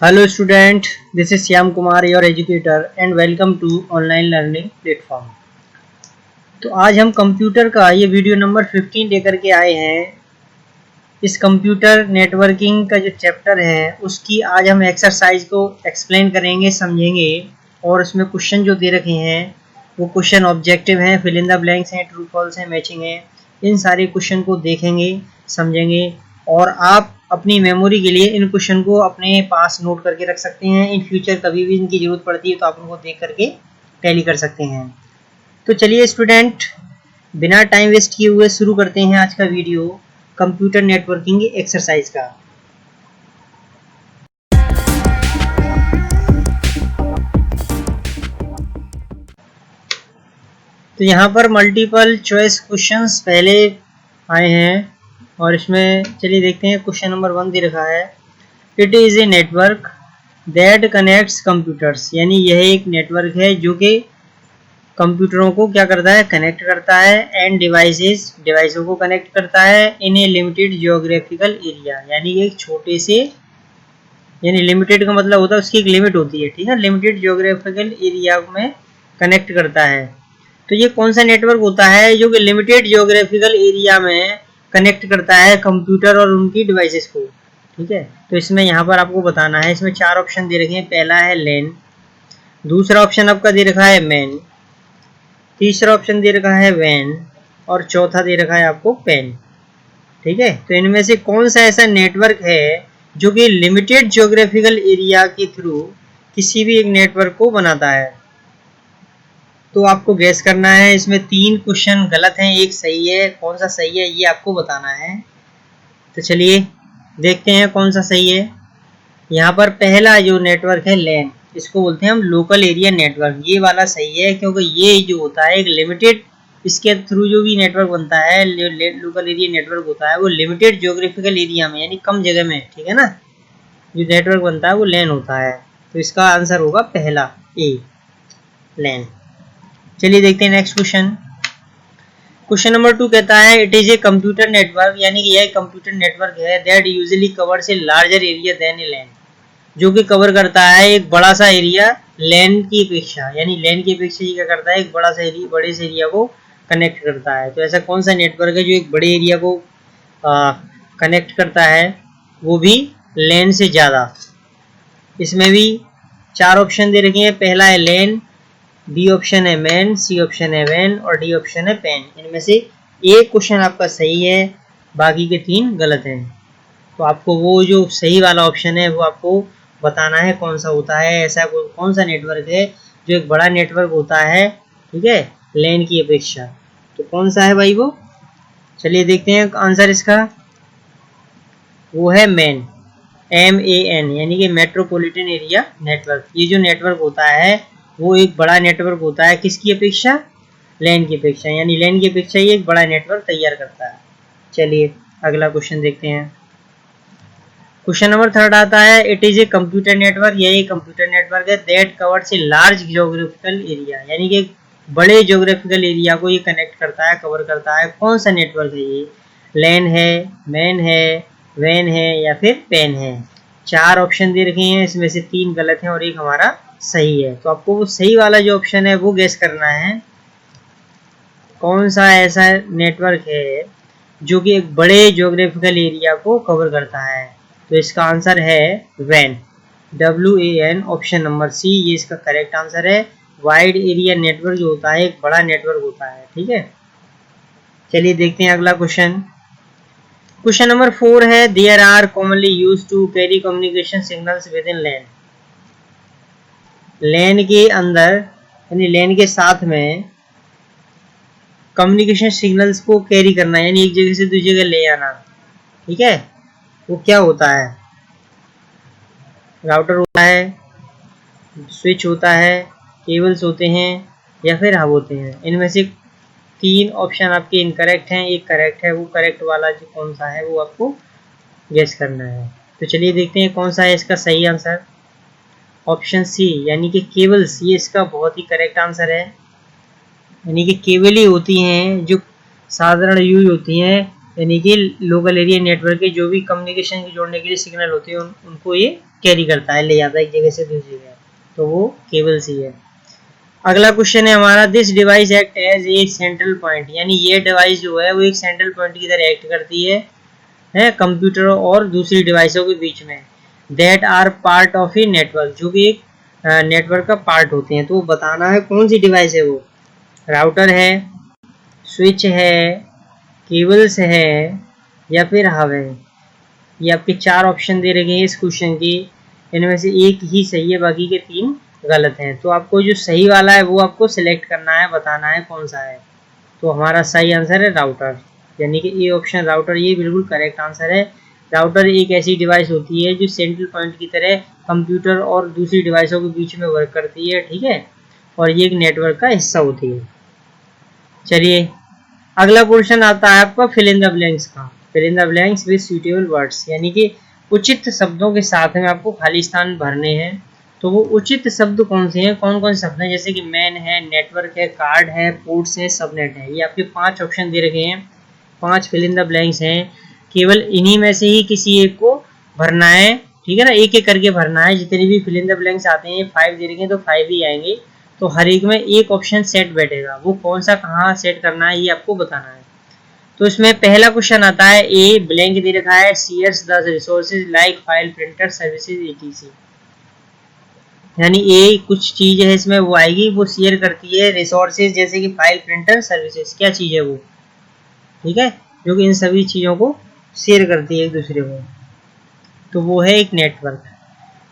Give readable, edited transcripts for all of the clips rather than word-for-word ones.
Hello student, this is Shyam Kumar, your educator and welcome to online learning platform। तो आज हम computer का ये वीडियो नंबर 15 लेकर के आए हैं। इस कंप्यूटर नेटवर्किंग का जो चैप्टर है उसकी आज हम एक्सरसाइज को एक्सप्लेन करेंगे, समझेंगे और उसमें क्वेश्चन जो दे रखे हैं वो क्वेश्चन ऑब्जेक्टिव हैं, फिल इन द ब्लैंक्स हैं, ट्रू फॉल्स हैं, मैचिंग है। इन सारे क्वेश्चन को देखेंगे, समझेंगे और आप अपनी मेमोरी के लिए इन क्वेश्चन को अपने पास नोट करके रख सकते हैं। इन फ्यूचर कभी भी इनकी ज़रूरत पड़ती है तो आप उनको देख करके टैली कर सकते हैं। तो चलिए स्टूडेंट, बिना टाइम वेस्ट किए हुए शुरू करते हैं आज का वीडियो कंप्यूटर नेटवर्किंग एक्सरसाइज का। तो यहाँ पर मल्टीपल चॉइस क्वेश्चंस पहले आए हैं और इसमें चलिए देखते हैं। क्वेश्चन नंबर 1 दे रखा है, it is a network that connects computers, यानी यह एक नेटवर्क है जो कि कंप्यूटरों को क्या करता है, कनेक्ट करता है, एंड डिवाइसों को कनेक्ट करता है इन ए लिमिटेड जियोग्राफिकल एरिया, यानी एक छोटे से, यानी लिमिटेड का मतलब होता है उसकी एक लिमिट होती है, ठीक है। लिमिटेड जियोग्राफिकल एरिया में कनेक्ट करता है। तो ये कौन सा नेटवर्क होता है जो कि लिमिटेड जियोग्राफिकल एरिया में कनेक्ट करता है कंप्यूटर और उनकी डिवाइसेस को, ठीक है। तो इसमें यहाँ पर आपको बताना है, इसमें 4 ऑप्शन दे रखे हैं। पहला है लैन, दूसरा ऑप्शन आपका दे रखा है मैन, तीसरा ऑप्शन दे रखा है वैन और चौथा दे रखा है आपको पेन, ठीक है। तो इनमें से कौन सा ऐसा नेटवर्क है जो कि लिमिटेड जियोग्राफिकल एरिया के थ्रू किसी भी एक नेटवर्क को बनाता है। तो आपको गैस करना है। इसमें 3 क्वेश्चन गलत हैं, एक सही है। कौन सा सही है ये आपको बताना है। तो चलिए देखते हैं कौन सा सही है। यहाँ पर पहला जो नेटवर्क है लैन, इसको बोलते हैं हम लोकल एरिया नेटवर्क। ये वाला सही है क्योंकि ये जो होता है एक लिमिटेड, इसके थ्रू जो भी नेटवर्क बनता है, लोकल एरिया नेटवर्क होता है, वो लिमिटेड जियोग्राफिकल एरिया में यानी कम जगह में, ठीक है ना, जो नेटवर्क बनता है वो लैन होता है। तो इसका आंसर होगा पहला ए, लैन। चलिए देखते हैं नेक्स्ट क्वेश्चन। क्वेश्चन नंबर 2 कहता है, it is a computer network, यानी कि यह कंप्यूटर नेटवर्क है that usually covers a larger area than a LAN, जो कि कवर करता है एक बड़ा सा एरिया लैन की अपेक्षा, यानी लैन की अपेक्षा ये क्या करता है, एक बड़ा सा एरिया, बड़े से एरिया को कनेक्ट करता है। तो ऐसा कौन सा नेटवर्क है जो एक बड़े एरिया को कनेक्ट करता है, वो भी लैन से ज़्यादा। इसमें भी 4 ऑप्शन दे रखे हैं। पहला है लैन, बी ऑप्शन है मैन, सी ऑप्शन है वैन और डी ऑप्शन है पेन। इनमें से एक क्वेश्चन आपका सही है, बाकी के 3 गलत हैं। तो आपको वो जो सही वाला ऑप्शन है वो आपको बताना है कौन सा होता है। ऐसा कौन सा नेटवर्क है जो एक बड़ा नेटवर्क होता है, ठीक है, लैन की अपेक्षा। तो कौन सा है भाई वो, चलिए देखते हैं आंसर इसका। वो है मैन, MAN, यानी कि मेट्रोपॉलिटन एरिया नेटवर्क। ये जो नेटवर्क होता है वो एक बड़ा नेटवर्क होता है, किसकी अपेक्षा, लैन की अपेक्षा, यानी लैन की अपेक्षा ये एक बड़ा नेटवर्क तैयार करता है। चलिए अगला क्वेश्चन देखते हैं। क्वेश्चन नंबर 3 आता है, it is a computer network, यही कंप्यूटर नेटवर्क है that covers a large geographical area, यानी कि बड़े जियोग्राफिकल एरिया को ये कनेक्ट करता है, कवर करता है। कौन सा नेटवर्क है ये, लैन है, मैन है, वैन है या फिर पेन है। 4 ऑप्शन दे रखे हैं, इसमें से 3 गलत हैं और एक हमारा सही है। तो आपको वो सही वाला जो ऑप्शन है वो गेस करना है, कौन सा ऐसा नेटवर्क है जो कि एक बड़े जियोग्राफिकल एरिया को कवर करता है। तो इसका आंसर है वैन, WAN, ऑप्शन नंबर सी, ये इसका करेक्ट आंसर है। वाइड एरिया नेटवर्क जो होता है एक बड़ा नेटवर्क होता है, ठीक है। चलिए देखते हैं अगला क्वेश्चन। क्वेश्चन नंबर 4 है, there are commonly used to carry communication signals within LAN, LAN के अंदर यानी लैन के साथ में कम्युनिकेशन सिग्नल्स को कैरी करना, यानी एक जगह से दूसरी जगह ले आना, ठीक है। वो क्या होता है, राउटर होता है, स्विच होता है, केबल्स होते हैं या फिर हब होते हैं। इनमें से 3 ऑप्शन आपके इनकरेक्ट हैं, एक करेक्ट है। वो करेक्ट वाला जो कौन सा है वो आपको गेस करना है। तो चलिए देखते हैं कौन सा है इसका सही आंसर। ऑप्शन सी यानी कि केबल्स, ये इसका बहुत ही करेक्ट आंसर है। यानी कि केबल ही होती हैं जो साधारण यूज होती हैं, यानी कि लोकल एरिया नेटवर्क के जो भी कम्युनिकेशन जोड़ने के लिए सिग्नल होते हैं उनको ये कैरी करता है, ले जाता है एक जगह से दूसरी जगह, तो वो केबल्स ही है। अगला क्वेश्चन है हमारा, this device act as a central point, यानी ये डिवाइस जो है वो एक सेंट्रल पॉइंट की तरह एक्ट करती है कंप्यूटरों और दूसरी डिवाइसों के बीच में, that are part of a network, जो कि एक नेटवर्क का पार्ट होते हैं। तो वो बताना है कौन सी डिवाइस है वो, राउटर है, स्विच है, केबल्स है, या फिर हब है। ये आपके 4 ऑप्शन दे रखे हैं इस क्वेश्चन की, इनमें से एक ही सही है, बाकी के 3 गलत हैं। तो आपको जो सही वाला है वो आपको सिलेक्ट करना है, बताना है कौन सा है। तो हमारा सही आंसर है राउटर, यानी कि ए ऑप्शन राउटर, ये बिल्कुल करेक्ट आंसर है। राउटर एक ऐसी डिवाइस होती है जो सेंट्रल पॉइंट की तरह कंप्यूटर और दूसरी डिवाइसों के बीच में वर्क करती है, ठीक है, और ये एक नेटवर्क का हिस्सा होती है। चलिए अगला पोर्शन आता है आपका फिल इन द ब्लैंक्स का, fill in the blanks with suitable words, यानी कि उचित शब्दों के साथ में आपको खाली स्थान भरने हैं। तो वो उचित शब्द कौन से हैं, कौन कौन से शब्द हैं, जैसे कि मैन है, नेटवर्क है, कार्ड है, पोर्ट्स है, सबनेट है। ये आपके 5 ऑप्शन दे रखे हैं, 5 फिल इन द ब्लैंक्स हैं, केवल इन्हीं में से ही किसी एक को भरना है, ठीक है ना, एक एक करके भरना है। जितने भी फिल इन द ब्लैंक्स आते हैं 5 दे रखे हैं तो 5 ही आएंगे, तो हर एक में एक ऑप्शन सेट बैठेगा, वो कौन सा कहाँ सेट करना है ये आपको बताना है। तो इसमें पहला क्वेश्चन आता है, ए ब्लैंक दे रखा है, shares the resources like file, printer, services, etc, यानी ए कुछ चीज है इसमें वो आएगी, वो शेयर करती है रिसोर्सेज, जैसे कि फाइल, प्रिंटर, सर्विसेज, क्या चीज है वो, ठीक है, जो कि इन सभी चीजों को शेयर करती है एक दूसरे को, तो वो है एक नेटवर्क।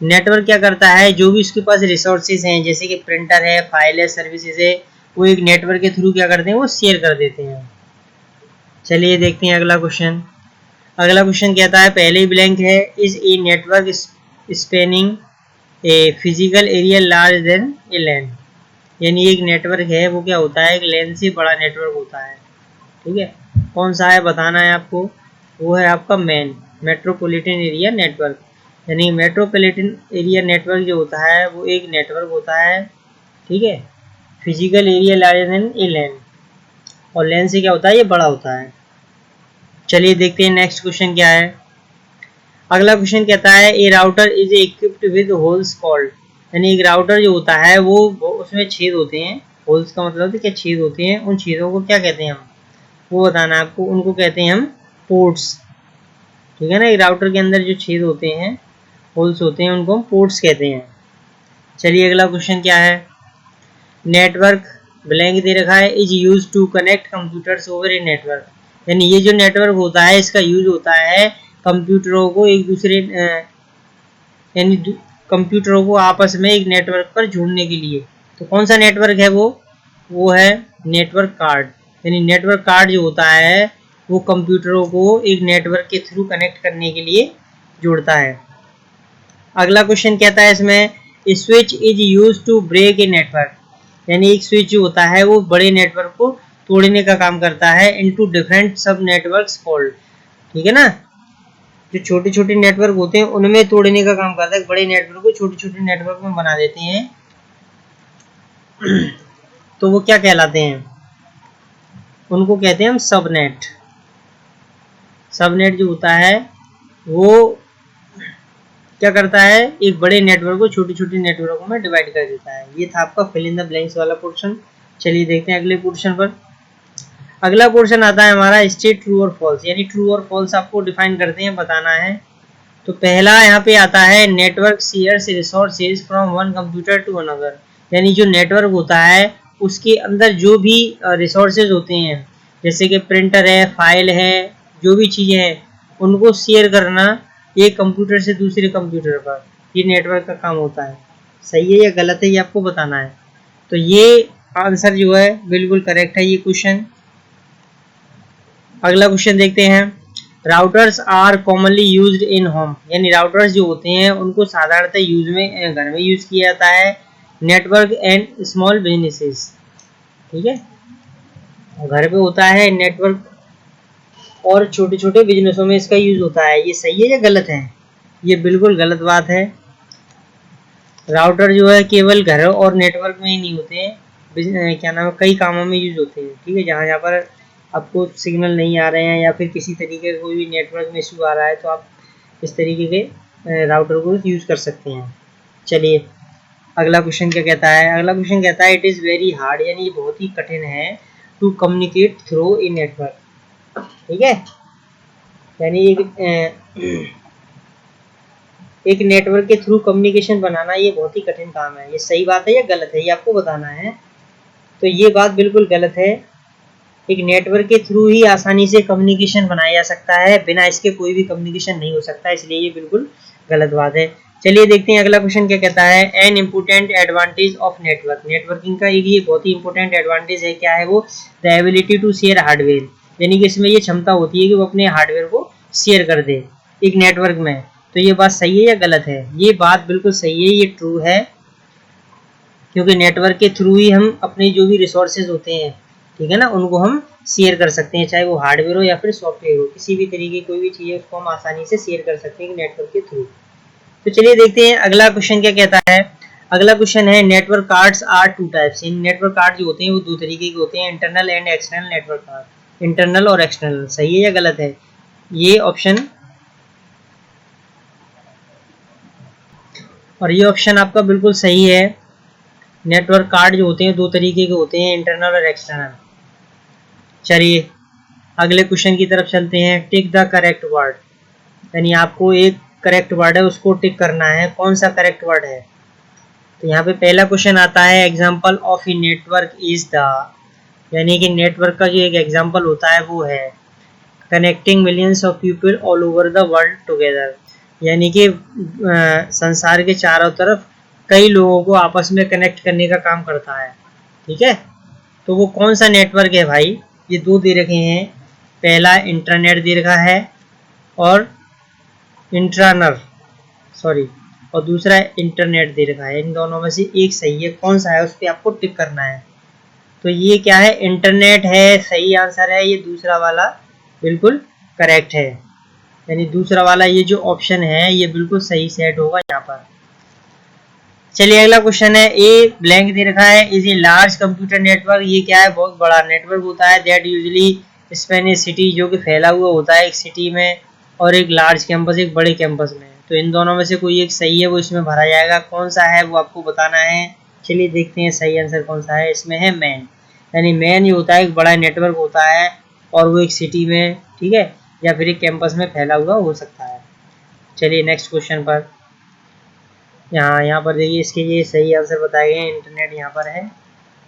नेटवर्क क्या करता है, जो भी उसके पास रिसोर्सेज हैं, जैसे कि प्रिंटर है, फाइल है, सर्विसेज है, वो एक नेटवर्क के थ्रू क्या करते हैं, वो शेयर कर देते हैं। चलिए देखते हैं अगला क्वेश्चन। अगला क्वेश्चन कहता है, पहले ही ब्लैंक है, is a network spanning a physical area large than a LAN, यानी एक नेटवर्क है वो क्या होता है, एक लैंड से बड़ा नेटवर्क होता है, ठीक है, कौन सा है बताना है आपको। वो है आपका मैन, मेट्रोपॉलिटन एरिया नेटवर्क, यानी मेट्रोपॉलिटन एरिया नेटवर्क जो होता है वो एक नेटवर्क होता है, ठीक है, physical area larger than a land, और लैंड से क्या होता है, ये बड़ा होता है। चलिए देखते हैं नेक्स्ट क्वेश्चन क्या है। अगला क्वेश्चन कहता है, a router is equipped with holes called, यानी एक राउटर जो होता है वो उसमें छेद होते हैं, होल्स का मतलब है क्या, छेद होते हैं, उन छेदों को क्या कहते हैं हम, वो बताना है आपको, उनको कहते हैं हम पोर्ट्स, ठीक है ना, एक राउटर के अंदर जो छेद होते हैं, होल्स होते हैं, उनको हम पोर्ट्स कहते हैं। चलिए अगला क्वेश्चन क्या है, नेटवर्क ब्लैंक दे रखा है, is use to connect computers over a network, यानी ये जो नेटवर्क होता है इसका यूज होता है कंप्यूटरों को एक दूसरे यानी कंप्यूटरों को आपस में एक नेटवर्क पर जोड़ने के लिए। तो कौन सा नेटवर्क है वो है नेटवर्क कार्ड, यानी नेटवर्क कार्ड जो होता है वो कंप्यूटरों को एक नेटवर्क के थ्रू कनेक्ट करने के लिए जोड़ता है। अगला क्वेश्चन कहता है इसमें, switch is use to break a network, यानी एक स्विच जो होता है वो बड़े नेटवर्क को तोड़ने का काम करता है, इनटू डिफरेंट सब नेटवर्क्स कॉल्ड, ठीक है ना, जो छोटे छोटे नेटवर्क होते हैं उनमें तोड़ने का काम करता है, बड़े नेटवर्क को छोटे छोटे नेटवर्क में बना देते हैं। तो वो क्या कहलाते हैं, उनको कहते हैं हम सबनेट। सबनेट जो होता है वो क्या करता है, एक बड़े नेटवर्क को छोटे छोटे नेटवर्कों में डिवाइड कर देता है। ये था आपका फिल इन द ब्लैंक्स वाला पोर्शन। चलिए देखते हैं अगले पोर्शन पर। अगला पोर्शन आता है हमारा स्टेट ट्रू और फॉल्स, यानी ट्रू और फॉल्स आपको डिफाइन करते हैं, बताना है। तो पहला यहाँ पे आता है, network shares resources from one computer to another, यानी जो नेटवर्क होता है उसके अंदर जो भी रिसोर्सेज होते हैं, जैसे कि प्रिंटर है, फाइल है, जो भी चीज़ें हैं उनको शेयर करना एक कंप्यूटर से दूसरे कंप्यूटर पर, ये नेटवर्क का काम होता है। सही है या गलत है ये आपको बताना है। तो ये आंसर जो है बिल्कुल करेक्ट है ये क्वेश्चन। अगला क्वेश्चन देखते हैं, routers are commonly used in home, यानी राउटर्स जो होते हैं उनको साधारणतः यूज में घर में यूज किया जाता है। नेटवर्क एंड स्मॉल बिजनेसेस, ठीक है, घर पे होता है नेटवर्क और छोटे छोटे बिजनेसों में इसका यूज होता है। ये सही है या गलत है, ये बिल्कुल गलत बात है। राउटर जो है केवल घर और नेटवर्क में ही नहीं होते हैं, क्या नाम है, कई कामों में यूज होते हैं, ठीक है, जहाँ पर आपको सिग्नल नहीं आ रहे हैं या फिर किसी तरीके का कोई भी नेटवर्क में इशू आ रहा है तो आप इस तरीके के राउटर को यूज कर सकते हैं। चलिए अगला क्वेश्चन क्या कहता है, अगला क्वेश्चन कहता है इट इज़ वेरी हार्ड, यानी ये बहुत ही कठिन है, to communicate through in network. ठीक है, यानी एक नेटवर्क के थ्रू कम्युनिकेशन बनाना ये बहुत ही कठिन काम है। ये सही बात है या गलत है, ये आपको बताना है। तो ये बात बिल्कुल गलत है। एक नेटवर्क के थ्रू ही आसानी से कम्युनिकेशन बनाया जा सकता है, बिना इसके कोई भी कम्युनिकेशन नहीं हो सकता, इसलिए ये बिल्कुल गलत बात है। चलिए देखते हैं अगला क्वेश्चन क्या कहता है, an important advantage of network. Networking का एक ये बहुत ही इंपॉर्टेंट एडवांटेज है, क्या है वो, the ability to share hardware, यानी कि इसमें ये क्षमता होती है कि वो अपने हार्डवेयर को शेयर कर दे एक नेटवर्क में। तो ये बात सही है या गलत है? ये बात बिल्कुल सही है, ये ट्रू है, क्योंकि नेटवर्क के थ्रू ही हम अपने जो भी रिसोर्सेज होते हैं, ठीक है ना, उनको हम शेयर कर सकते हैं, चाहे वो हार्डवेयर हो या फिर सॉफ्टवेयर हो, किसी भी तरीके की कोई भी चीज़ है उसको हम आसानी से शेयर कर सकते हैं नेटवर्क के थ्रू। तो चलिए देखते हैं अगला क्वेश्चन क्या कहता है। अगला क्वेश्चन है network cards are two types. इन नेटवर्क कार्ड जो होते हैं वो दो तरीके के होते हैं, internal and external network card. Internal और एक्सटर्नल, सही है या गलत है? ये ऑप्शन और ये ऑप्शन आपका बिल्कुल सही है। नेटवर्क कार्ड जो होते हैं दो तरीके के होते हैं, इंटरनल और एक्सटर्नल। चलिए अगले क्वेश्चन की तरफ चलते हैं। टिक द करेक्ट वर्ड, यानी आपको एक करेक्ट वर्ड है उसको टिक करना है, कौन सा करेक्ट वर्ड है? तो यहाँ पे पहला क्वेश्चन आता है example of a network is the, यानी कि नेटवर्क का जो एक एग्जाम्पल होता है वो है connecting millions of people all over the world together, यानी कि संसार के चारों तरफ कई लोगों को आपस में कनेक्ट करने का काम करता है। ठीक है, तो वो कौन सा नेटवर्क है भाई? ये दो दे रखे हैं, पहला इंटरनेट दे रखा है और इंट्रानर सॉरी और दूसरा इंटरनेट दे रखा है। इन दोनों में से एक सही है, कौन सा है उस पर आपको टिक करना है। तो ये क्या है, इंटरनेट है, सही आंसर है। ये दूसरा वाला बिल्कुल करेक्ट है, यानी दूसरा वाला ये जो ऑप्शन है ये बिल्कुल सही सेट होगा यहाँ पर। चलिए अगला क्वेश्चन है, ए ब्लैंक दे रखा है, is a large computer network. ये क्या है, बहुत बड़ा नेटवर्क होता है, that usually Spain A city, जो कि फैला हुआ होता है एक सिटी में और एक लार्ज कैंपस, एक बड़े कैंपस में। तो इन दोनों में से कोई एक सही है, वो इसमें भरा जाएगा, कौन सा है वो आपको बताना है। चलिए देखते हैं सही आंसर कौन सा है। इसमें है मैन, यानी मैन ये होता है एक बड़ा नेटवर्क होता है और वो एक सिटी में, ठीक है, या फिर एक कैंपस में फैला हुआ हो सकता है। चलिए नेक्स्ट क्वेश्चन पर, यहाँ पर देखिए इसके ये सही आंसर बताए गए हैं, इंटरनेट यहाँ पर है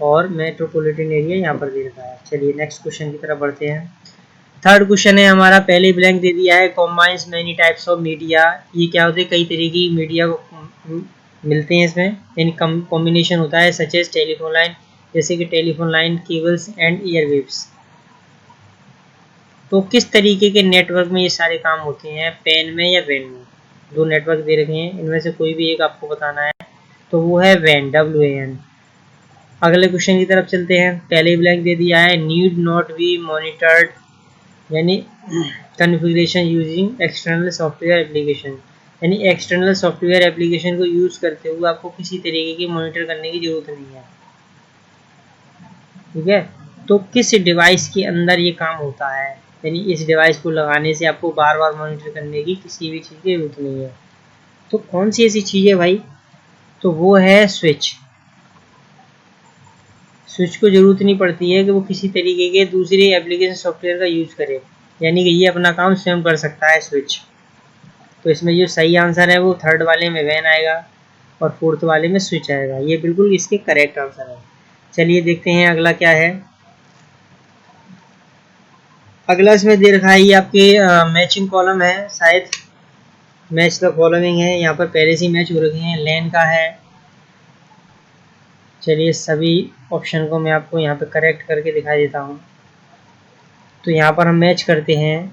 और मेट्रोपॉलिटन एरिया यहाँ पर दे रखा है। चलिए नेक्स्ट क्वेश्चन की तरफ बढ़ते हैं। थर्ड क्वेश्चन है हमारा, पहले ब्लैंक दे दिया है, कॉम्बाइंस मेनी टाइप्स ऑफ मीडिया। ये क्या होते हैं, कई तरीके की मीडिया को मिलते हैं इसमें, यानी कॉम्बिनेशन होता है, सच एज टेलीफोन लाइन, जैसे कि telephone line, cables and airwaves. तो किस तरीके के नेटवर्क में ये सारे काम होते हैं, पेन में या वैन में? दो नेटवर्क दे रखे हैं, इनमें से कोई भी एक आपको बताना है, तो वो है वैन, WAN। अगले क्वेश्चन की तरफ चलते हैं। पहले ब्लैंक दे दिया है, नीड नॉट बी मॉनिटर्ड, यानी configuration using external software application, यानी एक्सटर्नल सॉफ्टवेयर एप्लीकेशन को यूज़ करते हुए आपको किसी तरीके की मॉनिटर करने की ज़रूरत नहीं है। ठीक है, तो किस डिवाइस के अंदर ये काम होता है, यानी इस डिवाइस को लगाने से आपको बार बार मॉनिटर करने की किसी भी चीज़ की जरूरत नहीं है। तो कौन सी ऐसी चीज़ है भाई? तो वो है स्विच। स्विच को ज़रूरत नहीं पड़ती है कि वो किसी तरीके के दूसरे एप्लीकेशन सॉफ्टवेयर का यूज़ करे, यानी कि ये अपना काम स्वयं कर सकता है स्विच। तो इसमें जो सही आंसर है वो थर्ड वाले में वैन आएगा और फोर्थ वाले में स्विच आएगा, ये बिल्कुल इसके करेक्ट आंसर है। चलिए देखते हैं अगला क्या है। अगला इसमें दे रखा है, ये आपके मैचिंग कॉलम है, शायद मैच द फॉलोइंग है, यहाँ पर पहले से ही मैच हो रखे हैं, लैन का है। चलिए सभी ऑप्शन को मैं आपको यहाँ पे करेक्ट करके दिखा देता हूँ। तो यहाँ पर हम मैच करते हैं,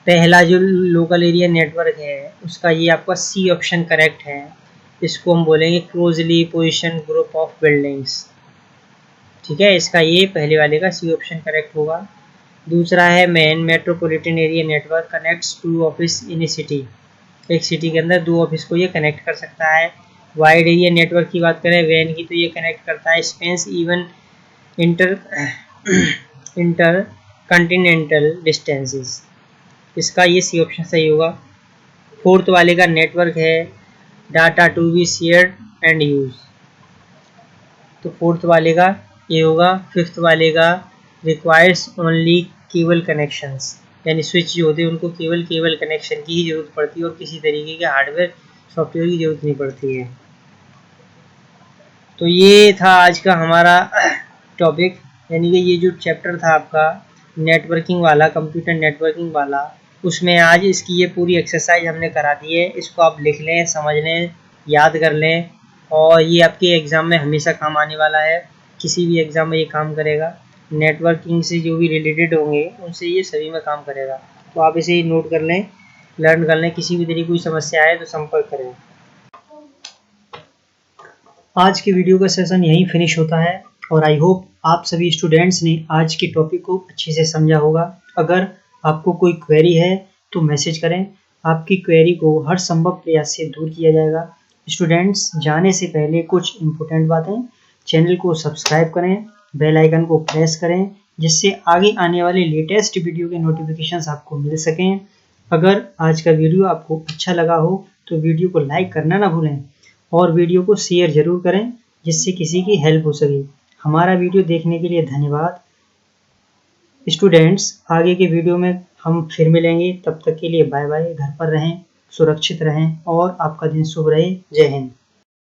पहला जो लोकल एरिया नेटवर्क है उसका ये आपका सी ऑप्शन करेक्ट है, इसको हम बोलेंगे closely position group of buildings. ठीक है, इसका ये पहले वाले का सी ऑप्शन करेक्ट होगा। दूसरा है MAN metropolitan area network connects to office in a city, एक सिटी के अंदर दो ऑफिस को ये कनेक्ट कर सकता है। वाइड एरिया नेटवर्क की बात करें वैन की, तो ये कनेक्ट करता है space even inter inter continental distances, इसका ये सी ऑप्शन सही होगा। फोर्थ वाले का नेटवर्क है data to be shared and use, तो फोर्थ वाले का ये होगा। फिफ्थ वाले का रिक्वायर्स ओनली केबल कनेक्शंस, यानी स्विच जो होते हैं उनको केवल केबल कनेक्शन की ही जरूरत पड़ती है और किसी तरीके के हार्डवेयर सॉफ्टवेयर की जरूरत नहीं पड़ती है। तो ये था आज का हमारा टॉपिक, यानी कि ये जो चैप्टर था आपका नेटवर्किंग वाला, कंप्यूटर नेटवर्किंग वाला, उसमें आज इसकी ये पूरी एक्सरसाइज हमने करा दी है। इसको आप लिख लें, समझ लें, याद कर लें, और ये आपके एग्ज़ाम में हमेशा काम आने वाला है। किसी भी एग्ज़ाम में ये काम करेगा। नेटवर्किंग से जो भी रिलेटेड होंगे उनसे ये सभी में काम करेगा। तो आप इसे नोट कर लें, लर्न कर लें। किसी भी तरीके की कोई समस्या आए तो संपर्क करें। आज के वीडियो का सेशन यहीं फिनिश होता है और आई होप आप सभी स्टूडेंट्स ने आज के टॉपिक को अच्छे से समझा होगा। अगर आपको कोई क्वेरी है तो मैसेज करें, आपकी क्वेरी को हर संभव प्रयास से दूर किया जाएगा। स्टूडेंट्स, जाने से पहले कुछ इम्पोर्टेंट बातें, चैनल को सब्सक्राइब करें, बेल आइकन को प्रेस करें, जिससे आगे आने वाले लेटेस्ट वीडियो के नोटिफिकेशंस आपको मिल सकें। अगर आज का वीडियो आपको अच्छा लगा हो तो वीडियो को लाइक करना ना भूलें और वीडियो को शेयर जरूर करें, जिससे किसी की हेल्प हो सके। हमारा वीडियो देखने के लिए धन्यवाद। स्टूडेंट्स, आगे के वीडियो में हम फिर मिलेंगे, तब तक के लिए बाय बाय। घर पर रहें, सुरक्षित रहें और आपका दिन शुभ रहे। जय हिंद।